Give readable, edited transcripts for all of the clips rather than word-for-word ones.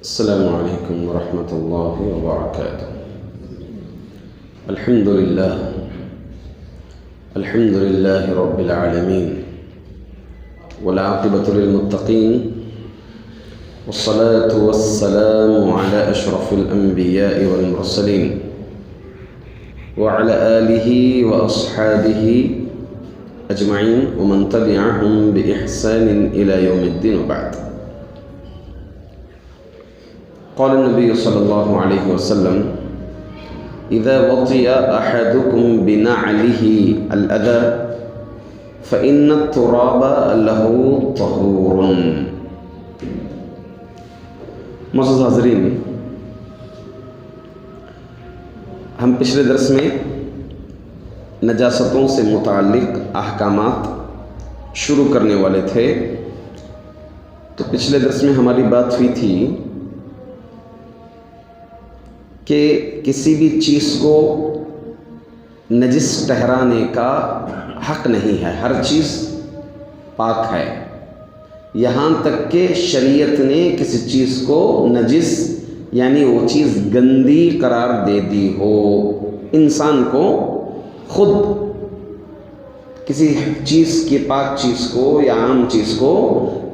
السلام علیکم ورحمۃ اللہ وبرکاتہ۔ الحمد للہ رب العالمین والعاقبۃ للمتقین والصلاة والسلام علی اشرف الانبیاء والمرسلین وعلی آلہ واصحابہ اجمعین ومن تبعہم بإحسان الی یوم الدین وبعد۔ قال النبي صلى الله عليه وسلم إذا وطئ أحدكم بنعله الأذى فإن التراب له طهور۔ معزز حاضرین، ہم پچھلے درس میں نجاستوں سے متعلق احکامات شروع کرنے والے تھے۔ تو پچھلے درس میں ہماری بات ہوئی تھی کہ کسی بھی چیز کو نجس ٹھہرانے کا حق نہیں ہے، ہر چیز پاک ہے، یہاں تک کہ شریعت نے کسی چیز کو نجس یعنی وہ چیز گندی قرار دے دی ہو۔ انسان کو خود کسی چیز کی پاک چیز کو یا عام چیز کو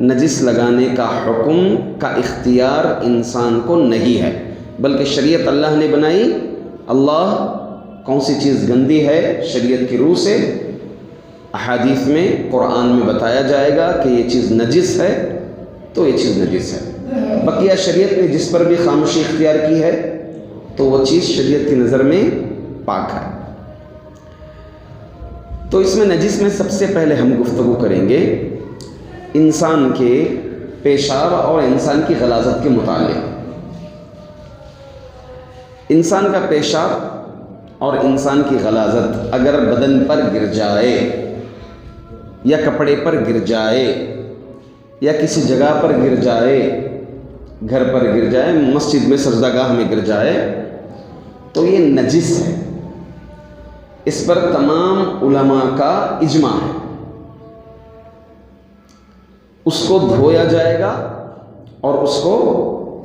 نجس لگانے کا حکم کا اختیار انسان کو نہیں ہے، بلکہ شریعت اللہ نے بنائی۔ اللہ کون سی چیز گندی ہے شریعت کی روح سے احادیث میں قرآن میں بتایا جائے گا کہ یہ چیز نجس ہے تو یہ چیز نجس ہے۔ بقیہ شریعت نے جس پر بھی خاموشی اختیار کی ہے تو وہ چیز شریعت کی نظر میں پاک ہے۔ تو اس میں نجس میں سب سے پہلے ہم گفتگو کریں گے انسان کے پیشاب اور انسان کی غلاظت کے متعلق۔ انسان کا پیشاب اور انسان کی غلاظت اگر بدن پر گر جائے یا کپڑے پر گر جائے یا کسی جگہ پر گر جائے، گھر پر گر جائے، مسجد میں سجدہ گاہ میں گر جائے تو یہ نجس ہے۔ اس پر تمام علماء کا اجماع ہے۔ اس کو دھویا جائے گا اور اس کو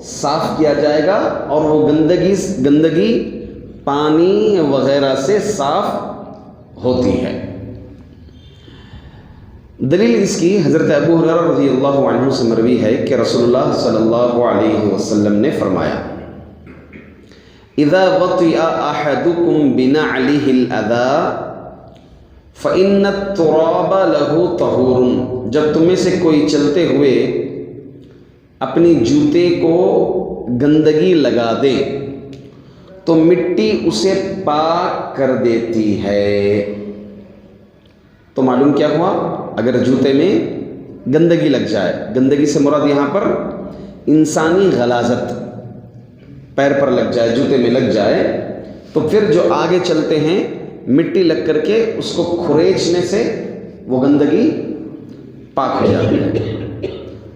صاف کیا جائے گا اور وہ گندگی پانی وغیرہ سے صاف ہوتی ہے۔ دلیل اس کی حضرت ابو ہریرہ رضی اللہ عنہ سے مروی ہے کہ رسول اللہ صلی اللہ علیہ وسلم نے فرمایا اذا وطئ احدکم بنعلہ الاذى فإن التراب له طہور۔ جب تم میں سے کوئی چلتے ہوئے اپنی جوتے کو گندگی لگا دے تو مٹی اسے پاک کر دیتی ہے۔ تو معلوم کیا ہوا؟ اگر جوتے میں گندگی لگ جائے، گندگی سے مراد یہاں پر انسانی غلاظت پیر پر لگ جائے، جوتے میں لگ جائے تو پھر جو آگے چلتے ہیں مٹی لگ کر کے اس کو کھریچنے سے وہ گندگی پاک ہو جاتی ہے۔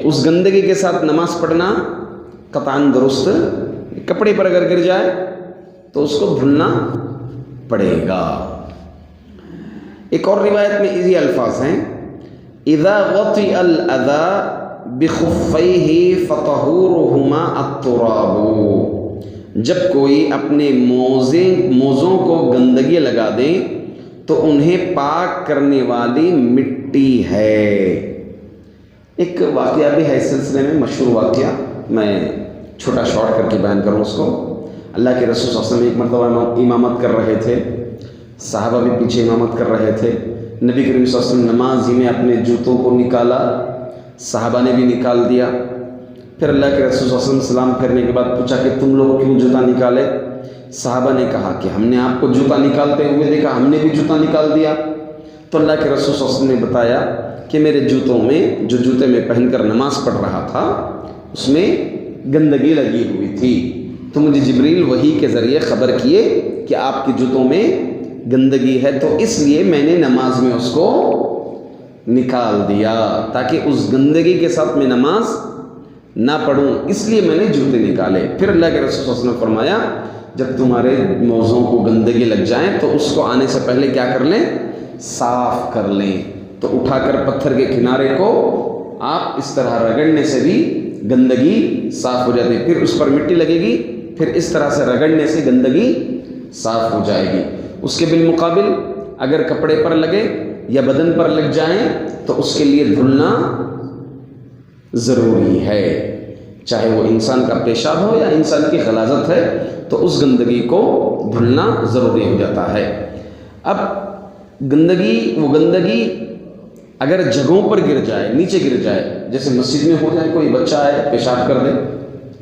اس گندگی کے ساتھ نماز پڑھنا قطعاً درست۔ کپڑے پر اگر گر جائے تو اس کو دھلنا پڑے گا۔ ایک اور روایت میں اسی الفاظ ہیں اذا وطئ الاذى بخفیہ فطہورہما التراب۔ جب کوئی اپنے موزوں کو گندگی لگا دے تو انہیں پاک کرنے والی مٹی ہے۔ ایک واقعہ بھی ہے اس سلسلے میں، مشہور واقعہ، میں چھوٹا شارٹ کر کے بیان کروں اس کو۔ اللہ کے رسول صلی اللہ علیہ وسلم ایک مرتبہ امامت کر رہے تھے، صحابہ بھی پیچھے امامت کر رہے تھے۔ نبی کریم صلی اللہ علیہ وسلم نماز ہی میں اپنے جوتوں کو نکالا، صحابہ نے بھی نکال دیا۔ پھر اللہ کے رسول صلی اللہ علیہ وسلم سلام پھیرنے کے بعد پوچھا کہ تم لوگ کیوں جوتا نکالے؟ صحابہ نے کہا کہ ہم نے آپ کو جوتا نکالتے ہوئے دیکھا، ہم نے بھی جوتا نکال دیا۔ تو اللہ کے رسول صلی اللہ علیہ وسلم نے بتایا کہ میرے جوتوں میں، جو جوتے میں پہن کر نماز پڑھ رہا تھا، اس میں گندگی لگی ہوئی تھی، تو مجھے جبریل وحی کے ذریعے خبر کیے کہ آپ کے جوتوں میں گندگی ہے، تو اس لیے میں نے نماز میں اس کو نکال دیا تاکہ اس گندگی کے ساتھ میں نماز نہ پڑھوں، اس لیے میں نے جوتے نکالے۔ پھر اللہ کے رسول صلی اللہ علیہ وسلم نے فرمایا جب تمہارے موزوں کو گندگی لگ جائیں تو اس کو آنے سے پہلے کیا کر لیں؟ صاف کر لیں۔ تو اٹھا کر پتھر کے کنارے کو آپ اس طرح رگڑنے سے بھی گندگی صاف ہو جاتی ہے. پھر اس پر مٹی لگے گی، پھر اس طرح سے رگڑنے سے گندگی صاف ہو جائے گی. اس کے بالمقابل اگر کپڑے پر لگے یا بدن پر لگ جائیں تو اس کے لیے دھلنا ضروری ہے. چاہے وہ انسان کا پیشاب ہو یا انسان کی غلاظت ہے تو اس گندگی کو دھلنا ضروری ہو جاتا ہے. اب گندگی اگر جگہوں پر گر جائے، نیچے گر جائے، جیسے مسجد میں ہو جائے، کوئی بچہ آئے پیشاب کر دے،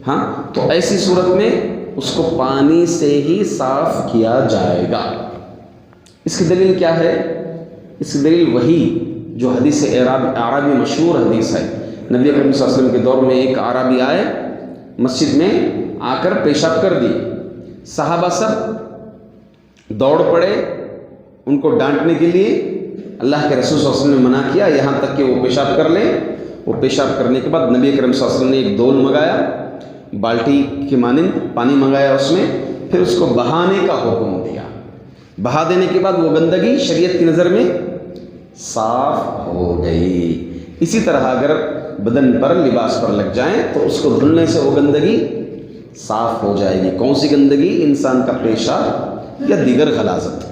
ہاں، تو ایسی صورت میں اس کو پانی سے ہی صاف کیا جائے گا. اس کی دلیل کیا ہے؟ اس کی دلیل وہی جو حدیث اعرابی مشہور حدیث ہے. نبی اکرم صلی اللہ علیہ وسلم کے دور میں ایک اعرابی آئے، مسجد میں آ کر پیشاب کر دی. صحابہ سب دوڑ پڑے ان کو ڈانٹنے کے لیے. اللہ کے رسول صلی اللہ علیہ وسلم نے منع کیا یہاں تک کہ وہ پیشاب کر لیں. وہ پیشاب کرنے کے بعد نبی اکرم صلی اللہ علیہ وسلم نے ایک ڈول منگایا، بالٹی کی مانند پانی منگایا، اس میں پھر اس کو بہانے کا حکم دیا. بہا دینے کے بعد وہ گندگی شریعت کی نظر میں صاف ہو گئی. اسی طرح اگر بدن پر، لباس پر لگ جائیں تو اس کو دھلنے سے وہ گندگی صاف ہو جائے گی. کون سی گندگی؟ انسان کا پیشاب یا دیگر غلاظت.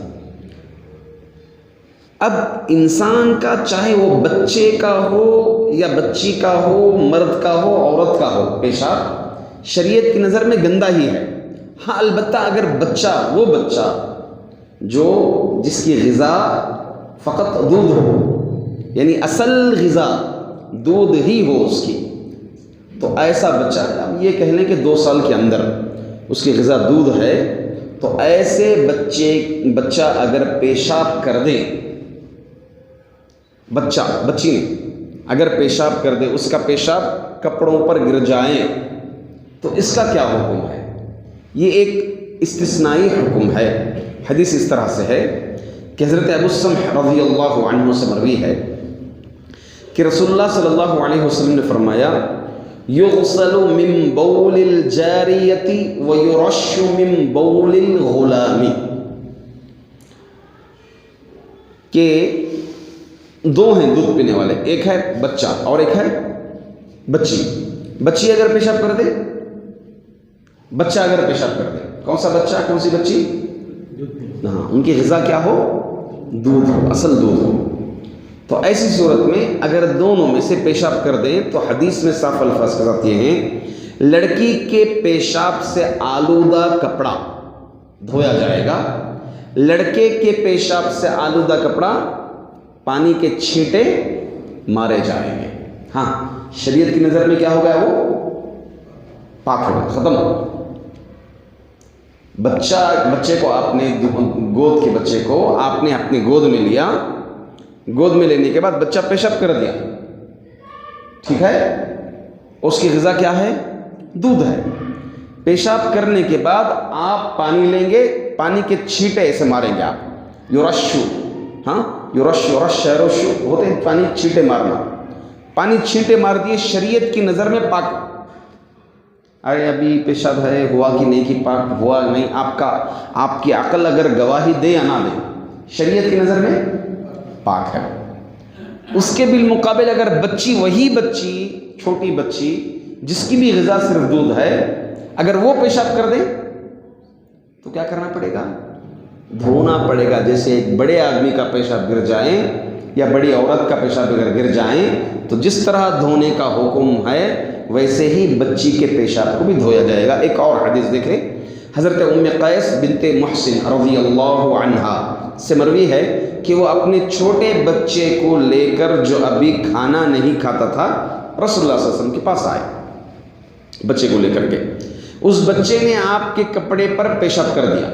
اب انسان کا، چاہے وہ بچے کا ہو یا بچی کا ہو، مرد کا ہو، عورت کا ہو، پیشاب شریعت کی نظر میں گندا ہی ہے. ہاں البتہ اگر بچہ، وہ بچہ جس کی غذا فقط دودھ ہو، یعنی اصل غذا دودھ ہی ہو اس کی، تو ایسا بچہ، اب یہ کہہ لیں کہ 2 سال کے اندر اس کی غذا دودھ ہے، تو ایسے بچہ اگر پیشاب کر دے، بچی اگر پیشاب کر دے، اس کا پیشاب کپڑوں پر گر جائیں تو اس کا کیا حکم ہے؟ یہ ایک استثنائی حکم ہے. حدیث اس طرح سے ہے کہ حضرت ابو السمح رضی اللہ عنہ سے مروی ہے کہ رسول اللہ صلی اللہ علیہ وسلم نے فرمایا یغسل من بول الجاریۃ ویرش من بول الغلام، کہ 2 ہیں دودھ پینے والے، ایک ہے بچہ اور ایک ہے بچی. بچی اگر پیشاب کر دے، بچہ اگر پیشاب کر دے، کون سا بچہ کون سی بچی؟ ہاں، ان کی غذا کیا ہو؟ دودھ ہو، اصل دودھ ہو. تو ایسی صورت میں اگر دونوں میں سے پیشاب کر دیں تو حدیث میں صاف الفاظ کے ساتھ یہ ہیں، لڑکی کے پیشاب سے آلودہ کپڑا دھویا جائے گا، لڑکے کے پیشاب سے آلودہ کپڑا پانی کے چھینٹے مارے جائیں گے. ہاں، شریعت کی نظر میں کیا ہو گیا؟ وہ پاک ہو گیا، ختم ہو. بچے کو آپ نے، گود کے بچے کو آپ نے اپنی گود میں لیا، گود میں لینے کے بعد بچہ پیشاب کر دیا، ٹھیک ہے، اس کی غذا کیا ہے؟ دودھ ہے. پیشاب کرنے کے بعد آپ پانی لیں گے، پانی کے چھینٹے ایسے ماریں گے آپ، یورشو، ہاں، یورش ہوتے ہیں پانی چھینٹے مارنا. پانی چھینٹے مار دیے، شریعت کی نظر میں پاک. ارے ابھی پیشاب ہے، ہوا کہ نہیں کہ پاک ہوا نہیں، آپ کی عقل اگر گواہی دے یا نہ دے، شریعت کی نظر میں پاک ہے. اس کے بالمقابل اگر بچی، وہی بچی، چھوٹی بچی جس کی بھی غذا صرف دودھ ہے، اگر وہ پیشاب کر دے تو کیا کرنا پڑے گا؟ دھونا پڑے گا. جیسے ایک بڑے آدمی کا پیشاب گر جائیں یا بڑی عورت کا پیشاب اگر گر جائیں تو جس طرح دھونے کا حکم ہے ویسے ہی بچی کے پیشاب کو بھی دھویا جائے گا. ایک اور حدیث دیکھیں، حضرت ام قیس بنت محسن رضی اللہ عنہا سے مروی ہے کہ وہ اپنے چھوٹے بچے کو لے کر، جو ابھی کھانا نہیں کھاتا تھا، رسول اللہ صلی اللہ علیہ وسلم کے پاس آئے، بچے کو لے کر کے. اس بچے نے آپ کے کپڑے پر پیشاب کر دیا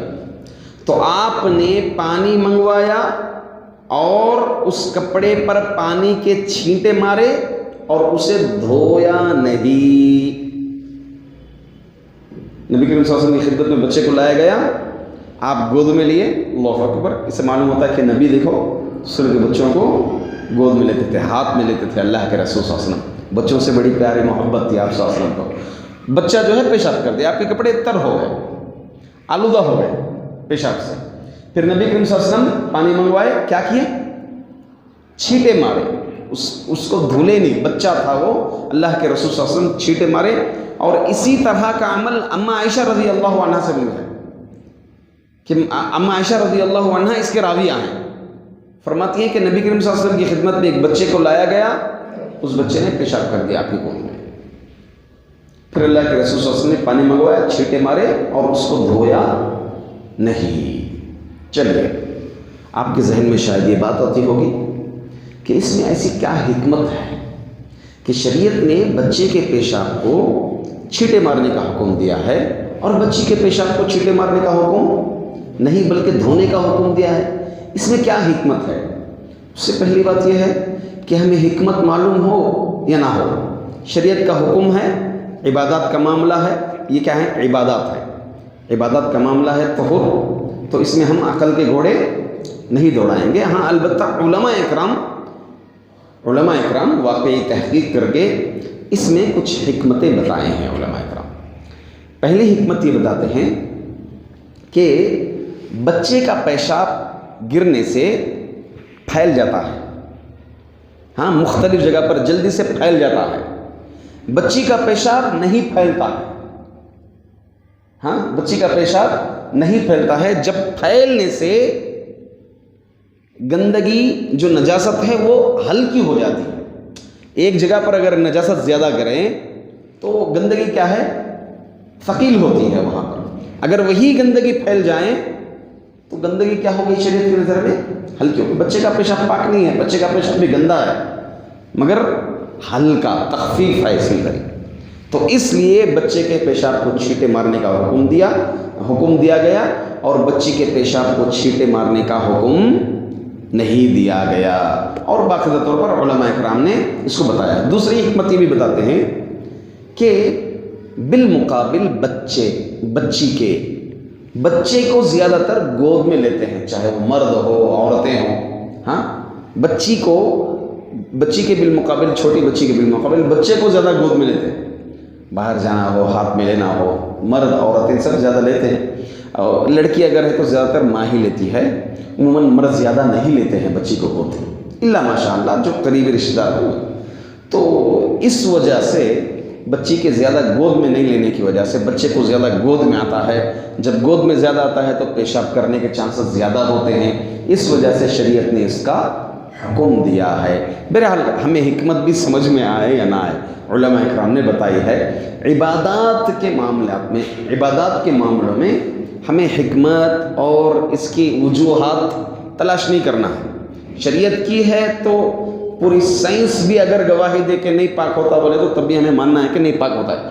تو آپ نے پانی منگوایا اور اس کپڑے پر پانی کے چھینٹے مارے اور اسے دھویا نہیں. نبی کریم صلی اللہ علیہ وسلم کی خدمت میں بچے کو لایا گیا، آپ گود میں لیے، اللہ اکبر. اس سے معلوم ہوتا ہے کہ نبی دیکھو سر کے بچوں کو گود میں لیتے تھے، ہاتھ میں لیتے تھے. اللہ کے رسول صلی اللہ علیہ وسلم، بچوں سے بڑی پیاری محبت تھی آپ صلی اللہ علیہ وسلم کو. بچہ جو ہے پیشاب کر دیا، آپ کے کپڑے تر ہو گئے، آلودہ ہو گئے پیشاب سے. پھر نبی کریم صلی اللہ علیہ وسلم پانی منگوائے، کیا کیے؟ چھینٹے مارے. اس کو دھولے نہیں، بچہ تھا وہ، اللہ کے رسول صلی اللہ علیہ وسلم چھینٹے مارے۔ اور اسی طرح کا عمل اما عائشہ رضی اللہ عنہ سے بھی ہے کہ اما عائشہ رضی اللہ عنہ اس کے راویہ ہیں، فرماتی ہیں کہ نبی کریم صلی اللہ علیہ وسلم کی خدمت میں ایک بچے کو لایا گیا، اس بچے نے پیشاب کر دیا آپ کی گود میں، پھر اللہ کے رسول صلی اللہ علیہ وسلم نے پانی منگوایا، چھینٹے مارے اور اس کو دھویا نہیں۔ چلیے، آپ کے ذہن میں شاید یہ بات آتی ہوگی کہ اس میں ایسی کیا حکمت ہے کہ شریعت نے بچے کے پیشاب کو چھینٹے مارنے کا حکم دیا ہے اور بچی کے پیشاب کو چھینٹے مارنے کا حکم نہیں بلکہ دھونے کا حکم دیا ہے؟ اس میں کیا حکمت ہے؟ اس سے پہلی بات یہ ہے کہ ہمیں حکمت معلوم ہو یا نہ ہو، شریعت کا حکم ہے، عبادات کا معاملہ ہے، یہ کیا ہے؟ عبادات ہے، عبادات کا معاملہ ہے طہور، تو اس میں ہم عقل کے گھوڑے نہیں دوڑائیں گے۔ ہاں البتہ علماء اکرام واقعی تحقیق کر کے اس میں کچھ حکمتیں بتائے ہیں علماء اکرام۔ پہلی حکمت یہ بتاتے ہیں کہ بچے کا پیشاب گرنے سے پھیل جاتا ہے، ہاں مختلف جگہ پر جلدی سے پھیل جاتا ہے، بچی کا پیشاب نہیں پھیلتا ہے، ہاں بچی کا پیشاب نہیں پھیلتا ہے۔ جب پھیلنے سے گندگی جو نجاست ہے وہ ہلکی ہو جاتی ہے۔ ایک جگہ پر اگر نجاست زیادہ کریں تو گندگی کیا ہے؟ ثقیل ہوتی ہے وہاں پر۔ اگر وہی گندگی پھیل جائیں تو گندگی کیا ہوگی؟ شریعت کی نظر میں ہلکی ہوگی۔ بچے کا پیشاب پاک نہیں ہے، بچے کا پیشاب بھی گندا ہے مگر ہلکا، تخفیف ہے اسی طرح۔ تو اس لیے بچے کے پیشاب کو چھینٹے مارنے کا حکم دیا گیا اور بچی کے پیشاب کو چھینٹے مارنے کا حکم نہیں دیا گیا، اور باقاعدہ طور پر علماء اکرام نے اس کو بتایا۔ دوسری حکمت یہ بھی بتاتے ہیں کہ بالمقابل بچے کو زیادہ تر گود میں لیتے ہیں، چاہے وہ مرد ہو عورتیں ہوں، ہاں بچی کے بالمقابل، چھوٹی بچی کے بالمقابل بچے کو زیادہ گود میں لیتے ہیں۔ باہر جانا ہو، ہاتھ میں لینا ہو، مرد عورتیں سب زیادہ لیتے ہیں، اور لڑکی اگر ہے تو زیادہ تر ماں ہی لیتی ہے، عموماً مرد زیادہ نہیں لیتے ہیں بچی کو گود میں، الا ماشاء اللہ جو قریبی رشتہ دار ہو۔ تو اس وجہ سے بچی کے زیادہ گود میں نہیں لینے کی وجہ سے بچے کو زیادہ گود میں آتا ہے، جب گود میں زیادہ آتا ہے تو پیشاب کرنے کے چانسز زیادہ ہوتے ہیں، اس وجہ سے شریعت نے اس کا حکم دیا ہے۔ بہرحال ہمیں حکمت بھی سمجھ میں آئے یا نہ آئے، علماء اکرام نے بتائی ہے۔ عبادات کے معاملوں میں ہمیں حکمت اور اس کی وجوہات تلاش نہیں کرنا ہے۔ شریعت کی ہے تو پوری سائنس بھی اگر گواہی دے کہ نہیں پاک ہوتا بولے تو تب بھی ہمیں ماننا ہے کہ نہیں پاک ہوتا ہے۔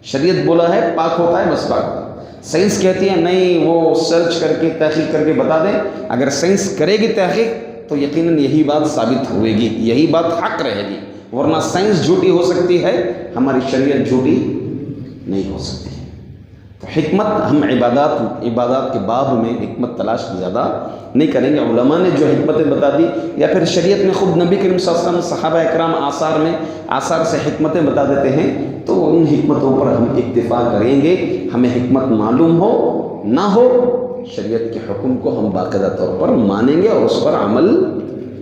شریعت بولا ہے پاک ہوتا ہے، بس پاک ہوتا ہے۔ سائنس کہتی ہے نہیں، وہ سرچ کر کے تحقیق کر کے بتا دیں۔ اگر سائنس کرے گی تحقیق تو یقیناً یہی بات ثابت ہوئے گی، یہی بات حق رہے گی، ورنہ سائنس جھوٹی ہو سکتی ہے، ہماری شریعت جھوٹی نہیں ہو سکتی۔ تو حکمت ہم عبادات کے باب میں حکمت تلاش زیادہ نہیں کریں گے۔ علماء نے جو حکمتیں بتا دی یا پھر شریعت میں خود نبی کریم صلی اللہ علیہ وسلم، صحابہ اکرام آثار سے حکمتیں بتا دیتے ہیں، تو ان حکمتوں پر ہم اکتفا کریں گے۔ ہمیں حکمت معلوم ہو نہ ہو، شریعت کے حکم کو ہم باقاعدہ طور پر مانیں گے اور اس پر عمل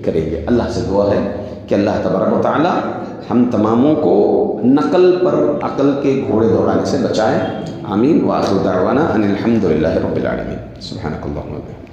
کریں گے۔ اللہ سے دعا ہے کہ اللہ تبارک و تعالی ہم تماموں کو نقل پر عقل کے گھوڑے دوڑانے سے بچائے۔ آمین۔ وآخر دعوانا ان الحمد للہ رب العالمین۔ سبحانک اللہم و بحمدک۔